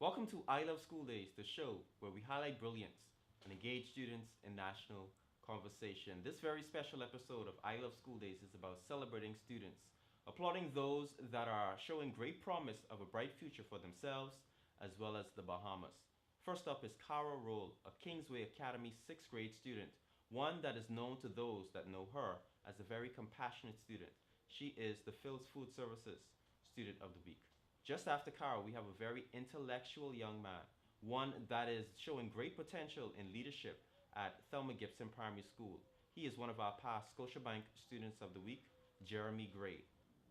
Welcome to I Love School Days, the show where we highlight brilliance and engage students in national conversation. This very special episode of I Love School Days is about celebrating students, applauding those that are showing great promise of a bright future for themselves as well as the Bahamas. First up is Cara Roll, a Kingsway Academy 6th grade student, one that is known to those that know her as a very compassionate student. She is the Phil's Food Services Student of the Week. Just after Carl, we have a very intellectual young man, one that is showing great potential in leadership at Thelma Gibson Primary School. He is one of our past Scotiabank Students of the Week, Jeremy Gray.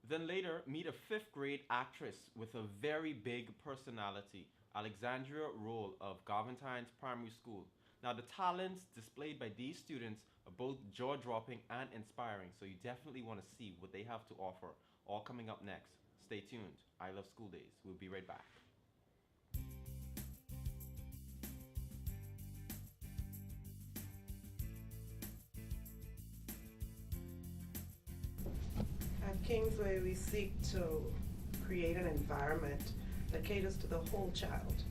Then later, meet a 5th grade actress with a very big personality, Alexandria Roll of Garventines Primary School. Now, the talents displayed by these students are both jaw dropping and inspiring, so you definitely want to see what they have to offer. All coming up next. Stay tuned. I Love School Days. We'll be right back. At Kingsway, we seek to create an environment that caters to the whole child.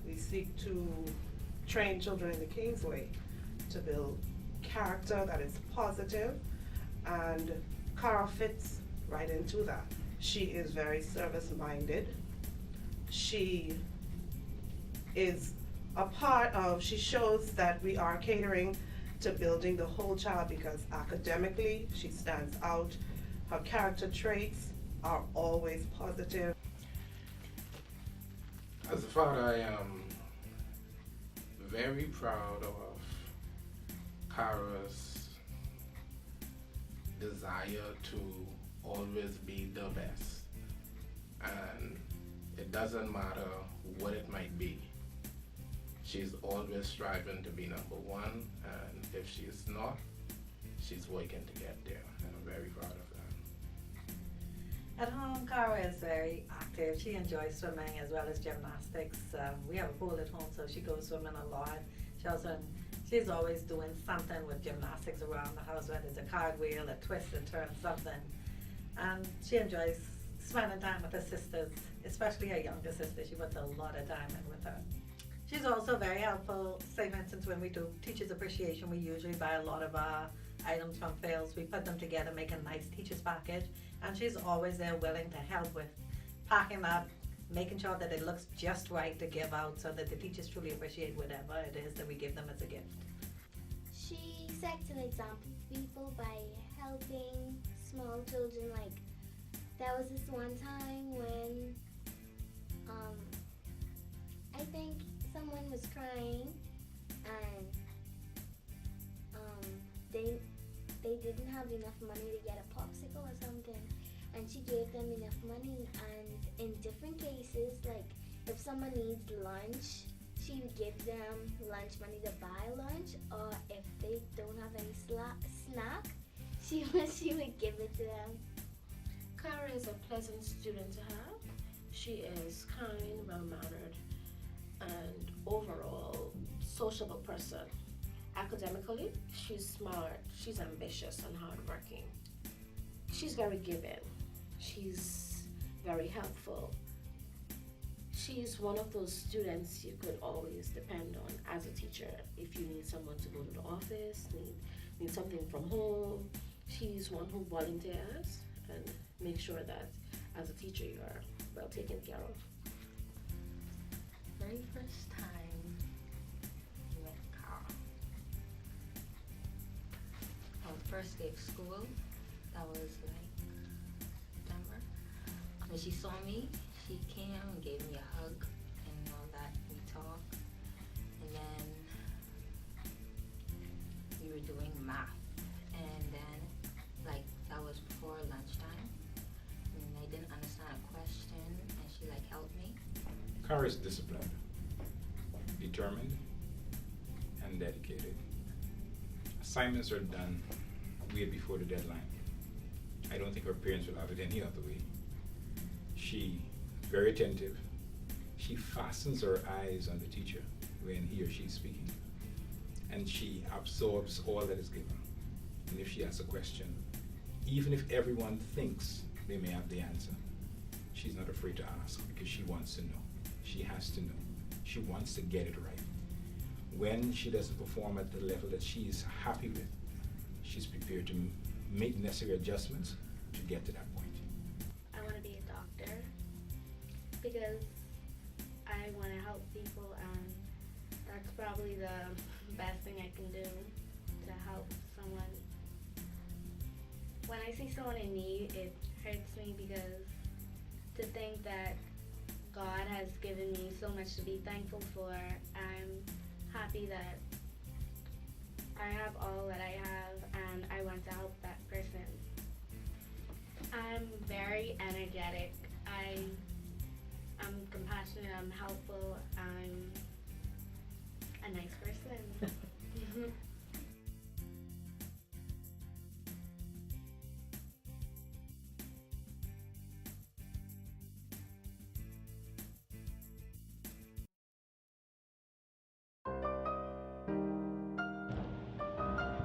We seek to train children in the Kingsway to build character that is positive, and Cara fits right into that. She is very service-minded. She is a part of, she shows that we are catering to building the whole child because academically she stands out. Her character traits are always positive. As a father, I am very proud of Cara's desire to always be the best, and it doesn't matter what it might be. She's always striving to be number one, and if she's not, she's working to get there, and I'm very proud of that. At home, Cara is very active. She enjoys swimming as well as gymnastics. We have a pool at home, so she goes swimming a lot. She's always doing something with gymnastics around the house, whether it's a cartwheel, a twist and turn, something. And she enjoys spending time with her sisters, especially her younger sister. She puts a lot of time in with her. She's also very helpful. Say, for instance, when we do Teachers Appreciation, we usually buy a lot of our items from Phil's. We put them together, make a nice teacher's package, and she's always there willing to help with packing that, making sure that it looks just right to give out so that the teachers truly appreciate whatever it is that we give them as a gift. She sets an example for people by helping small children. Like, there was this one time when I think someone was crying and they didn't have enough money to get a popsicle or something, and she gave them enough money. And in different cases, like if someone needs lunch, she would give them lunch money to buy lunch, or if they don't have any snack, she would give it to them. Cara is a pleasant student to have. She is kind, well-mannered, and overall sociable person. Academically, she's smart, she's ambitious and hardworking. She's very giving. She's very helpful. She's one of those students you could always depend on as a teacher. If you need someone to go to the office, need something from home, she's one who volunteers and makes sure that as a teacher you are well taken care of. Very first time I met Cara. On the first day of school, that was like September. When she saw me, she came and gave me a hug and all that. We talked, and then we were doing math, and then like that was before lunchtime, and I didn't understand a question, and she like helped me. Cara is disciplined, determined, and dedicated. Assignments are done way before the deadline. I don't think her parents will have it any other way. She is very attentive. She fastens her eyes on the teacher when he or she is speaking, and she absorbs all that is given. And if she asks a question, even if everyone thinks they may have the answer, she's not afraid to ask because she wants to know. She has to know. She wants to get it right. When she doesn't perform at the level that she's happy with, she's prepared to make necessary adjustments to get to that point. I want to be a doctor because I want to help people, and that's probably the best thing I can do to help someone. When I see someone in need, it hurts me because to think that God has given me so much to be thankful for, I'm happy that I have all that I have and I want to help that person. I'm very energetic. I'm compassionate, I'm helpful, I'm a nice person.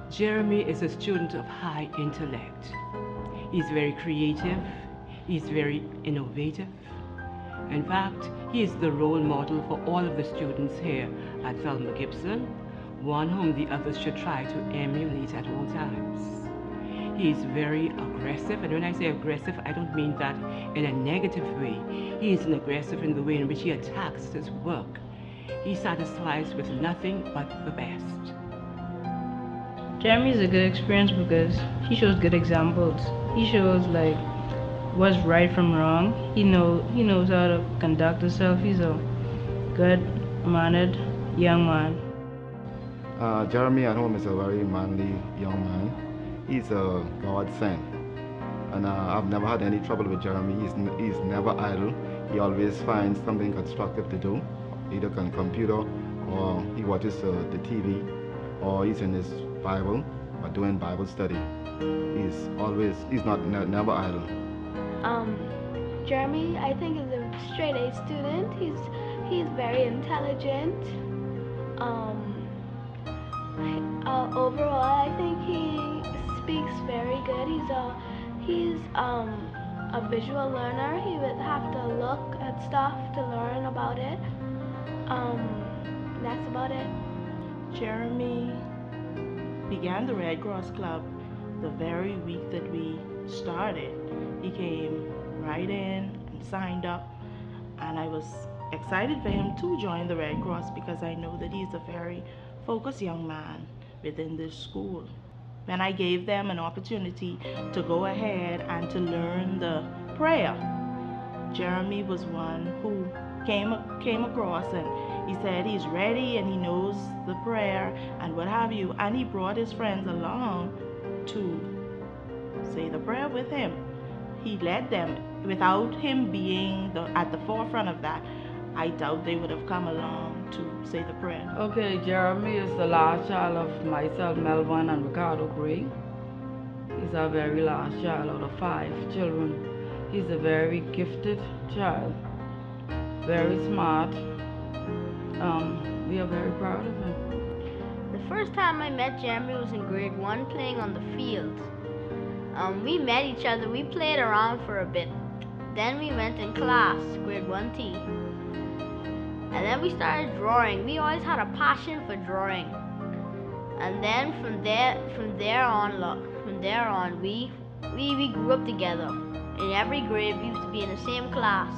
Jeremy is a student of high intellect. He's very creative, he's very innovative. In fact, he is the role model for all of the students here at Thelma Gibson, one whom the others should try to emulate at all times. He is very aggressive, and when I say aggressive, I don't mean that in a negative way. He is aggressive in the way in which he attacks his work. He satisfies with nothing but the best. Jeremy is a good experience because he shows good examples. He shows like what's right from wrong. He knows how to conduct himself. He's a good-mannered young man. Jeremy at home is a very manly young man. He's a godsend, and I've never had any trouble with Jeremy. He's never idle. He always finds something constructive to do, either on computer or he watches the TV, or he's in his Bible or doing Bible study. He's never idle. Jeremy, I think, is a straight A student. He's very intelligent. Overall, I think he speaks very good. He's a visual learner. He would have to look at stuff to learn about it. That's about it. Jeremy began the Red Cross Club the very week that we started. He came right in and signed up, and I was excited for him to join the Red Cross because I know that he's a very focused young man within this school. When I gave them an opportunity to go ahead and to learn the prayer, Jeremy was one who came across, and he said he's ready and he knows the prayer and what have you, and he brought his friends along to say the prayer with him. He led them. Without him being at the forefront of that, I doubt they would have come along to say the prayer. Okay, Jeremy is the last child of myself, Melvin, and Ricardo Gray. He's our very last child out of 5 children. He's a very gifted child, very smart. We are very proud of him. The first time I met Jeremy was in grade 1 playing on the field. We met each other, we played around for a bit. Then we went in class, grade 1T. And then we started drawing. We always had a passion for drawing. And then from there on, we grew up together. In every grade, we used to be in the same class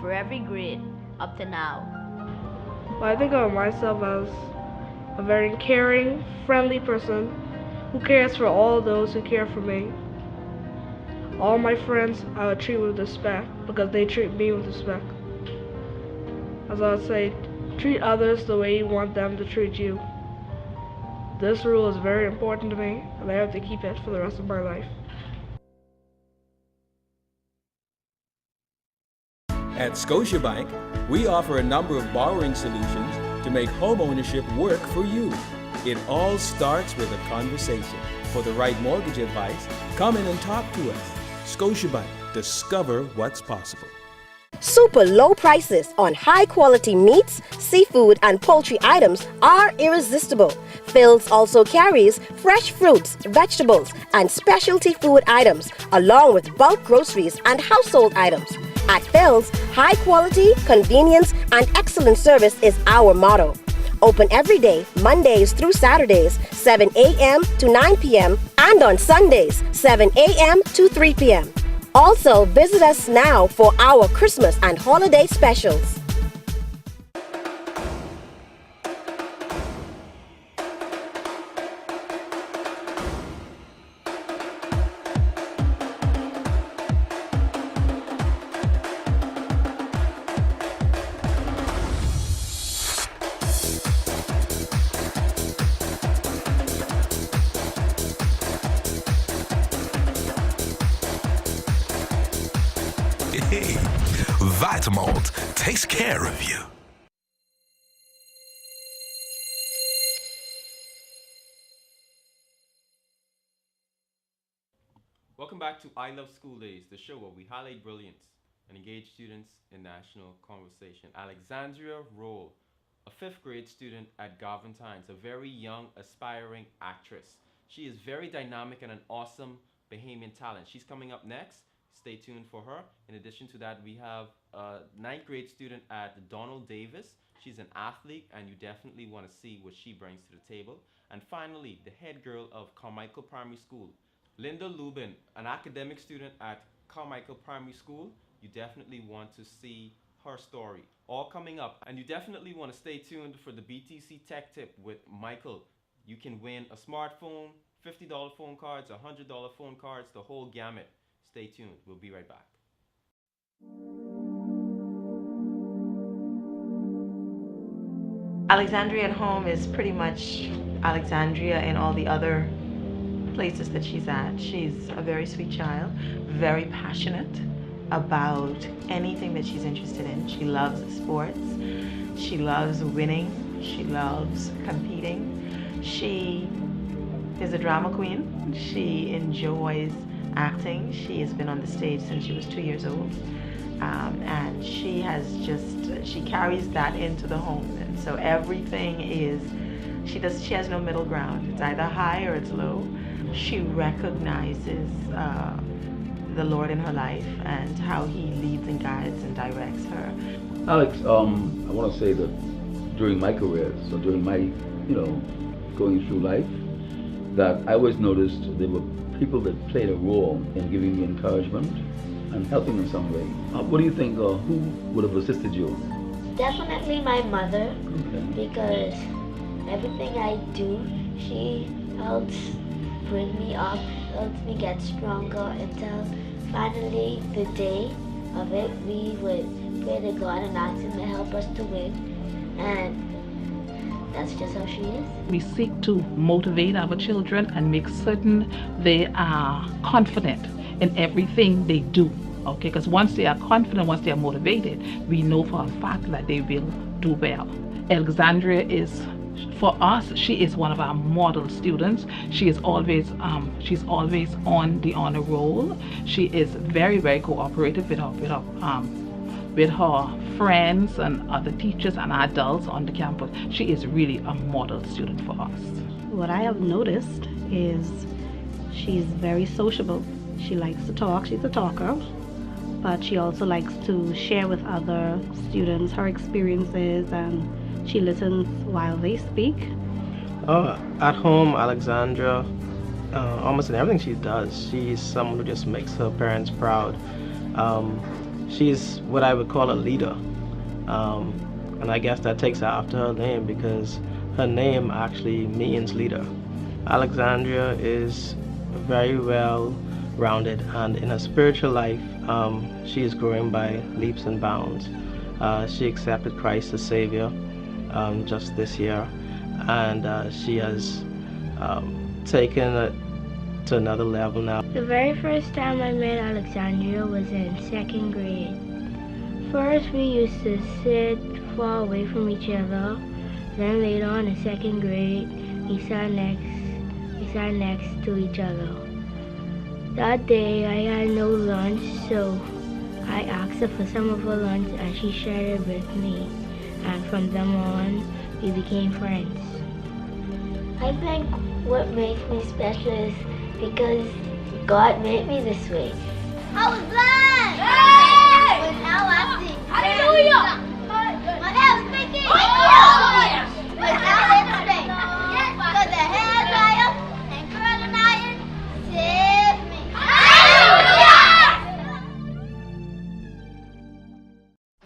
for every grade up to now. Well, I think of myself as a very caring, friendly person who cares for all those who care for me. All my friends I would treat with respect because they treat me with respect. As I would say, treat others the way you want them to treat you. This rule is very important to me, and I have to keep it for the rest of my life. At Scotiabank, we offer a number of borrowing solutions to make home ownership work for you. It all starts with a conversation. For the right mortgage advice, come in and talk to us. Scotiabank, discover what's possible. Super low prices on high-quality meats, seafood, and poultry items are irresistible. Phil's also carries fresh fruits, vegetables, and specialty food items, along with bulk groceries and household items. At Phil's, high quality, convenience, and excellent service is our motto. Open every day, Mondays through Saturdays, 7 a.m. to 9 p.m., and on Sundays, 7 a.m. to 3 p.m. Also, visit us now for our Christmas and holiday specials. Hey, Vitamalt takes care of you. Welcome back to I Love School Days, the show where we highlight brilliance and engage students in national conversation. Alexandria Roll, a 5th grade student at Garvin Tynes, a very young, aspiring actress. She is very dynamic and an awesome Bahamian talent. She's coming up next. Stay tuned for her. In addition to that, we have a 9th grade student at Donald Davis. She's an athlete, and you definitely want to see what she brings to the table. And finally, the head girl of Carmichael Primary School, Linda Lubin, an academic student at Carmichael Primary School. You definitely want to see her story. All coming up. And you definitely want to stay tuned for the BTC Tech Tip with Michael. You can win a smartphone, $50 phone cards, $100 phone cards, the whole gamut. Stay tuned. We'll be right back. Alexandria at home is pretty much Alexandria and all the other places that she's at. She's a very sweet child, very passionate about anything that she's interested in. She loves sports. She loves winning. She loves competing. She is a drama queen. She enjoys acting. She has been on the stage since she was 2 years old. And she carries that into the home. And so everything is, she has no middle ground. It's either high or it's low. She recognizes the Lord in her life and how He leads and guides and directs her. Alex, I want to say that during my career, so during my, going through life, that I always noticed there were people that played a role in giving me encouragement and helping in some way. What do you think, who would have assisted you? Definitely my mother, Okay. because everything I do, she helps bring me up, helps me get stronger until finally the day of it, we would pray to God and ask Him to help us to win. And that's just how she is. We seek to motivate our children and make certain they are confident in everything they do. Okay, because once they are confident, once they are motivated, we know for a fact that they will do well. Alexandria is, for us, she is one of our model students. She is always, she's always on the honor roll. She is very, very cooperative with her friends and other teachers and adults on the campus. She is really a model student for us. What I have noticed is she's very sociable. She likes to talk. She's a talker. But she also likes to share with other students her experiences, and she listens while they speak. At home, Alexandra, almost in everything she does, she's someone who just makes her parents proud. She's what I would call a leader. And I guess that takes her after her name, because her name actually means leader. Alexandria is very well rounded, and in her spiritual life, she is growing by leaps and bounds. She accepted Christ as Savior just this year, and she has taken it to another level now. The very first time I met Alexandria was in 2nd grade. First we used to sit far away from each other. Then later on in 2nd grade, we sat next to each other. That day I had no lunch, so I asked her for some of her lunch and she shared it with me. And from then on, we became friends. I think what makes me special is because God made me this way. I was blessed! Hallelujah! My name is Mickey. Hallelujah! But now it's straight. Yes, because the hair dryer and curling iron saved me. Hallelujah!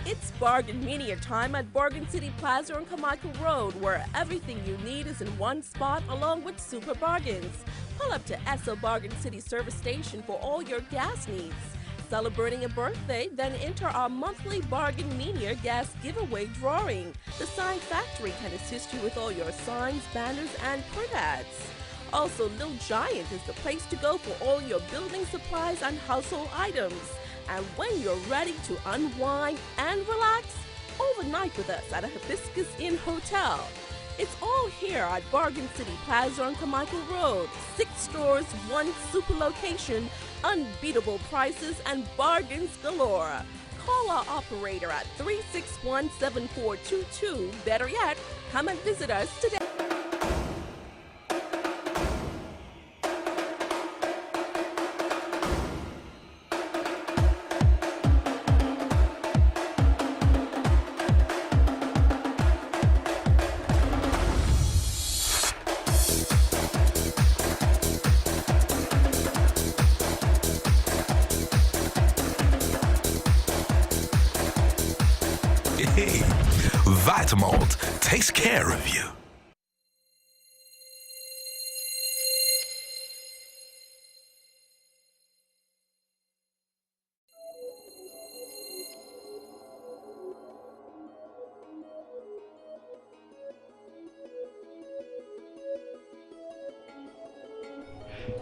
It's Bargain Mania time at Bargain City Plaza on Carmichael Road, where everything you need is in one spot along with super bargains. Pull up to Esso Bargain City Service Station for all your gas needs. Celebrating a birthday, then enter our monthly Bargain Mania gas giveaway drawing. The Sign Factory can assist you with all your signs, banners, and print ads. Also, Little Giant is the place to go for all your building supplies and household items. And when you're ready to unwind and relax, overnight with us at a Hibiscus Inn Hotel. It's all here at Bargain City Plaza on Carmichael Road. 6 stores, 1 super location, unbeatable prices, and bargains galore. Call our operator at 361-7422. Better yet, come and visit us today. Hey, Vitamalt takes care of you.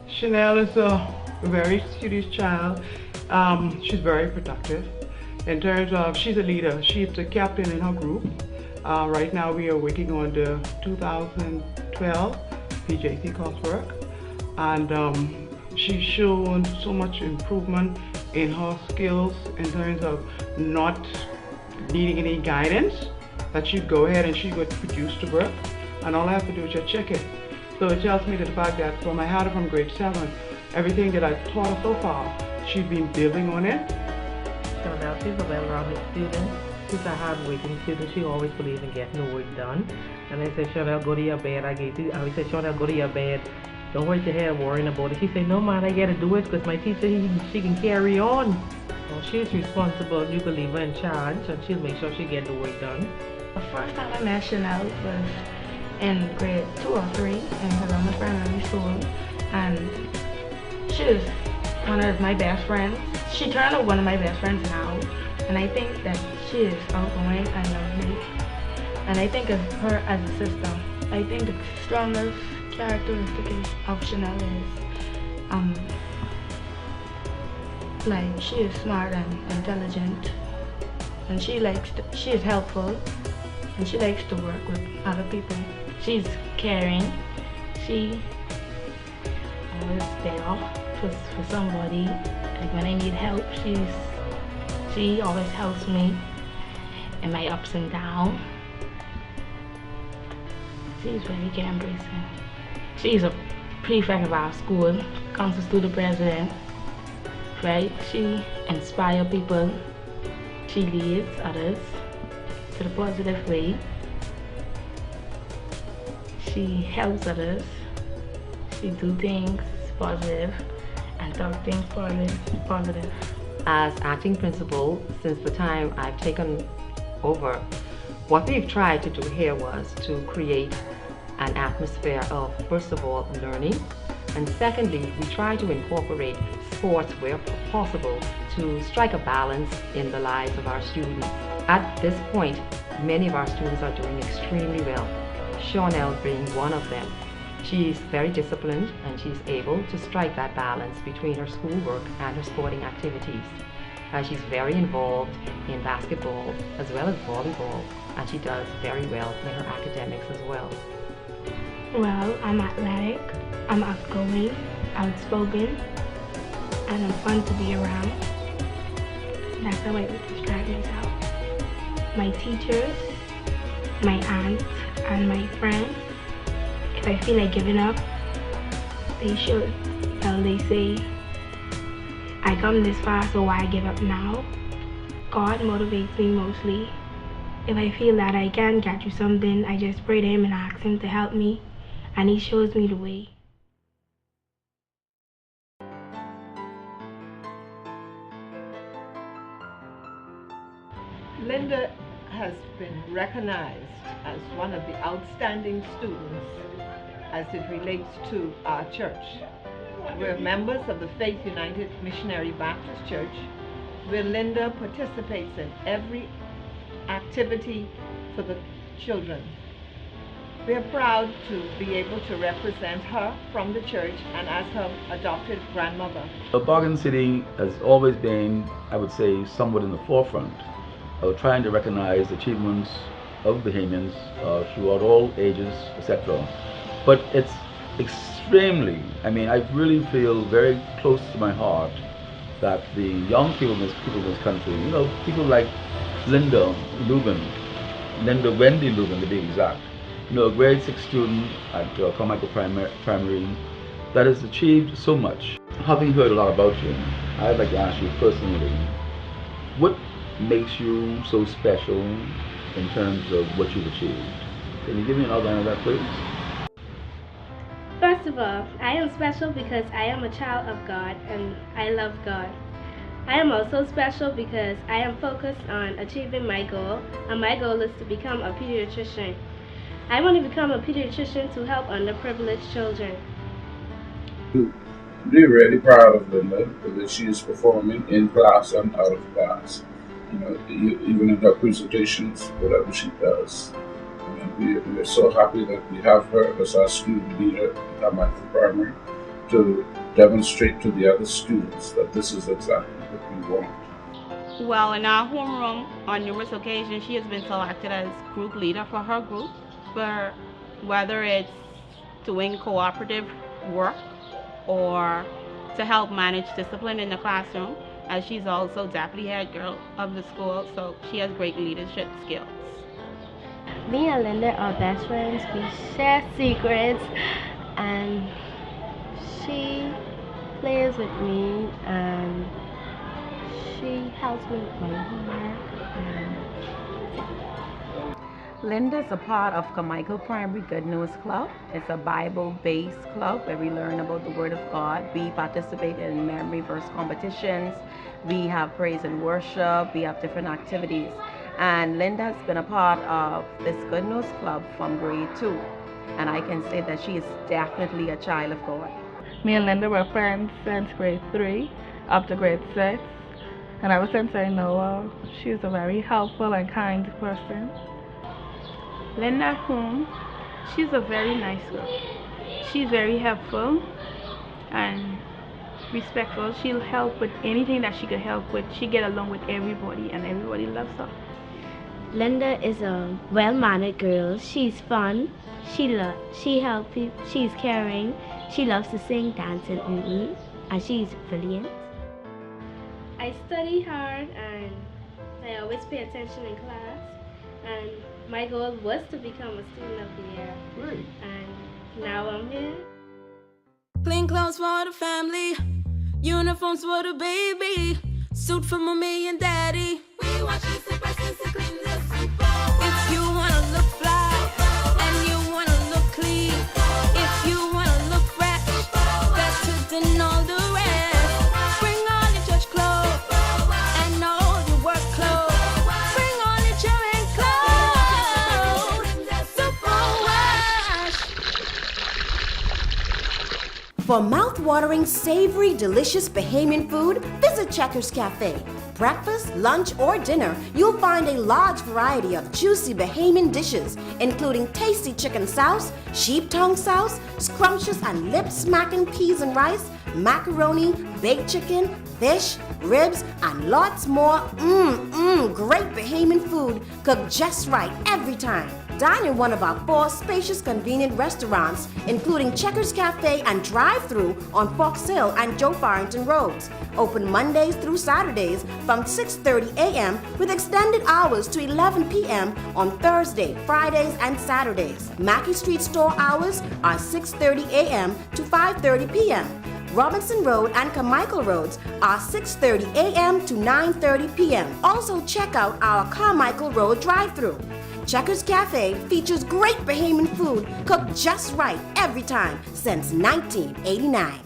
Chanel is a very studious child. She's very productive. In terms of, she's a leader. She's the captain in her group. Right now we are working on the 2012 PJC coursework. And she's shown so much improvement in her skills in terms of not needing any guidance, that she'd go ahead and she would produce the work. And all I have to do is just check it. So it tells me that the fact that from I had her from grade 7, everything that I taught her so far, she's been building on it. Chanel, she's a well-rounded student. She's a hard-working student. She always believes in getting the work done. And I said, Chanel, go to your bed. I always said, Chanel, go to your bed. Don't hurt your head worrying about it. She said, no, man, I got to do it because my teacher, she can carry on. Well, she's responsible, new believer in charge, and she'll make sure she get the work done. The first time I met Chanel was in grade 2 or 3 in Columbus Primary School, and she was one of my best friends. She turned out one of my best friends now, and I think that she is outgoing and lovely. And I think of her as a sister. I think the strongest characteristic of Chanel is, like, she is smart and intelligent, and she is helpful, and she likes to work with other people. She's caring. She always there for somebody. Like when I need help, she always helps me in my ups and downs. She's very care embracing. She's a prefect of our school, comes to the president, right? She inspires people. She leads others to the positive way. She helps others. She do things positive and talk things positive. As acting principal, since the time I've taken over, what we've tried to do here was to create an atmosphere of, first of all, learning, and secondly, we try to incorporate sports where possible to strike a balance in the lives of our students. At this point, many of our students are doing extremely well, Chanel being one of them. She's very disciplined and she's able to strike that balance between her schoolwork and her sporting activities. She's very involved in basketball as well as volleyball, and she does very well in her academics as well. Well, I'm athletic, I'm outgoing, outspoken, and I'm fun to be around. That's how I would describe myself. My teachers, my aunt, and my friends, if I feel like giving up, they should. Well, they say, I come this far, so why give up now? God motivates me mostly. If I feel that I can't get through something, I just pray to Him and ask Him to help me, and He shows me the way. Linda has been recognized as one of the outstanding students as it relates to our church. We're members of the Faith United Missionary Baptist Church, where Linda participates in every activity for the children. We are proud to be able to represent her from the church and as her adopted grandmother. Bargain City has always been, I would say, somewhat in the forefront of trying to recognize achievements of Bahamians throughout all ages, etc. But it's extremely, I really feel very close to my heart that the young people in this country, people like Linda Wendy Lubin to be exact, a grade 6 student at Carmichael Primary that has achieved so much. Having heard a lot about you, I'd like to ask you personally, what makes you so special in terms of what you've achieved? Can you give me an outline of that, please? First of all, I am special because I am a child of God and I love God. I am also special because I am focused on achieving my goal, and my goal is to become a pediatrician. I want to become a pediatrician to help underprivileged children. We're really proud of Linda because she is performing in class and out of class. Even in her presentations, whatever she does. We're so happy that we have her as our student leader at Carmichael Primary to demonstrate to the other students that this is exactly what we want. Well, in our homeroom, on numerous occasions, she has been selected as group leader for her group, whether it's doing cooperative work or to help manage discipline in the classroom, as she's also deputy head girl of the school, so she has great leadership skills. Me and Linda are best friends. We share secrets, and she plays with me, and she helps me with my homework. Linda is a part of Carmichael Primary Good News Club. It's a Bible-based club where we learn about the Word of God. We participate in memory verse competitions. We have praise and worship. We have different activities. And Linda has been a part of this Good News Club from grade 2. And I can say that she is definitely a child of God. Me and Linda were friends since grade 3 up to grade 6. And ever since I know her, she's a very helpful and kind person. Linda at home, she's a very nice girl. She's very helpful and respectful. She'll help with anything that she could help with. She get along with everybody and everybody loves her. Linda is a well-mannered girl. She's fun. She helps people. She's caring. She loves to sing, dance, and she's brilliant. I study hard and I always pay attention in class. And my goal was to become a student of the year. Great. And now I'm here. Clean clothes for the family, uniforms for the baby, suit for mommy and daddy. We watch the Super clean the Super Bowl. If you wanna look fly and you wanna look clean, if you wanna look fresh, better than all the rest. Bring on your church clothes and all your work clothes. Bring on your cheering clothes. Super Wash. For mouth-watering, savory, delicious Bahamian food, visit Checkers Cafe. Breakfast, lunch, or dinner, you'll find a large variety of juicy Bahamian dishes, including tasty chicken sauce, sheep tongue sauce, scrumptious and lip-smacking peas and rice, macaroni, baked chicken, fish, ribs, and lots more. Great Bahamian food cooked just right every time. Dine in one of our 4 spacious, convenient restaurants, including Checkers Cafe and Drive-Thru on Fox Hill and Joe Farrington Roads. Open Mondays through Saturdays from 6:30 a.m. with extended hours to 11 p.m. on Thursday, Fridays, and Saturdays. Mackey Street store hours are 6:30 a.m. to 5:30 p.m. Robinson Road and Carmichael Roads are 6:30 a.m. to 9:30 p.m. Also check out our Carmichael Road drive-thru. Checkers Cafe features great Bahamian food cooked just right every time since 1989.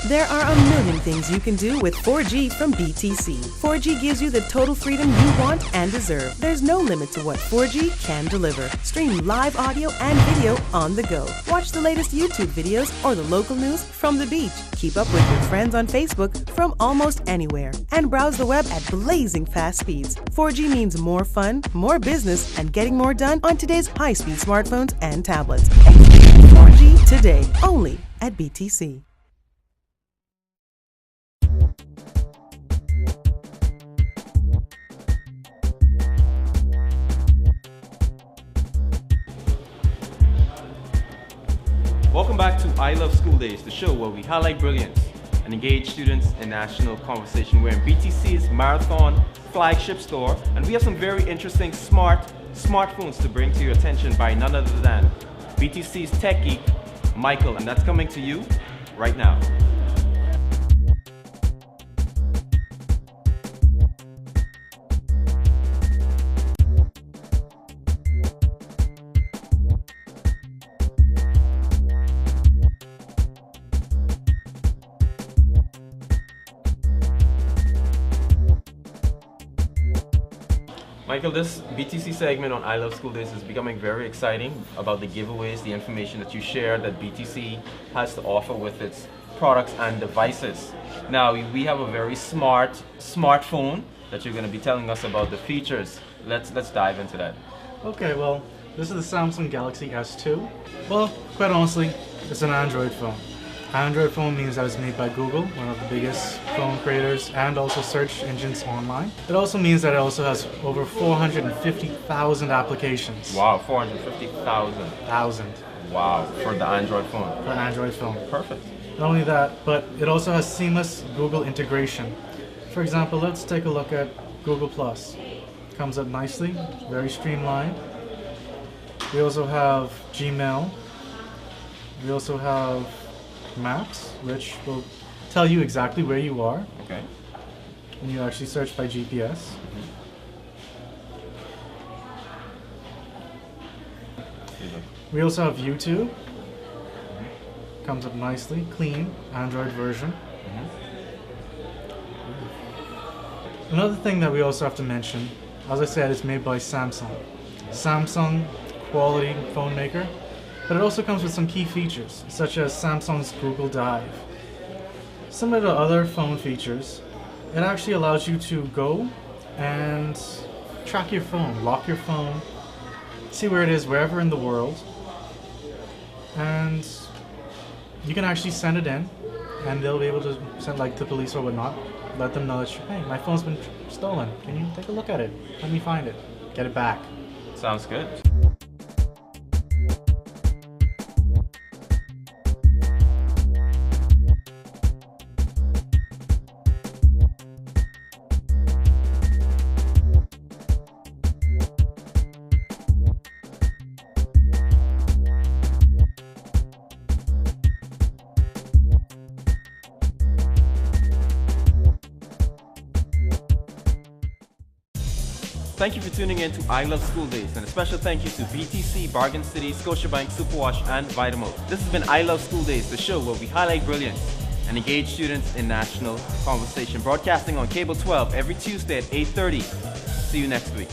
There are a million things you can do with 4G from BTC. 4G gives you the total freedom you want and deserve. There's no limit to what 4G can deliver. Stream live audio and video on the go. Watch the latest YouTube videos or the local news from the beach. Keep up with your friends on Facebook from almost anywhere. And browse the web at blazing fast speeds. 4G means more fun, more business, and getting more done on today's high-speed smartphones and tablets. Experience 4G today, only at BTC. Welcome back to I Love School Days, the show where we highlight brilliance and engage students in national conversation. We're in BTC's Marathon flagship store, and we have some very interesting smartphones to bring to your attention by none other than BTC's tech geek, Michael, and that's coming to you right now. Michael, this BTC segment on I Love School Days is becoming very exciting about the giveaways, the information that you share that BTC has to offer with its products and devices. Now, we have a very smartphone that you're going to be telling us about the features. Let's dive into that. Okay, well, this is the Samsung Galaxy S2. Well, quite honestly, it's an Android phone. Android phone means that it's made by Google, one of the biggest phone creators and also search engines online. It also means that it also has over 450,000 applications. Wow, 450,000. Wow, for the Android phone. For an Android phone. Perfect. Not only that, but it also has seamless Google integration. For example, let's take a look at Google+. Comes up nicely, very streamlined. We also have Gmail. We also have Maps, which will tell you exactly where you are. Okay. When you actually search by GPS. We also have YouTube. Comes up nicely, clean, Android version. Another thing that we also have to mention, as I said, it's made by Samsung. Samsung, quality phone maker. But it also comes with some key features, such as Samsung's Google Drive. Similar to other phone features, it actually allows you to go and track your phone, lock your phone, see where it is wherever in the world, and you can actually send it in, and they'll be able to send like the police or whatnot, let them know that, hey, my phone's been stolen, can you take a look at it, let me find it, get it back. Sounds good. Thank you for tuning in to I Love School Days, and a special thank you to BTC, Bargain City, Scotiabank, Superwash, and Vitamalt. This has been I Love School Days, the show where we highlight brilliance and engage students in national conversation, broadcasting on Cable 12 every Tuesday at 8:30. See you next week.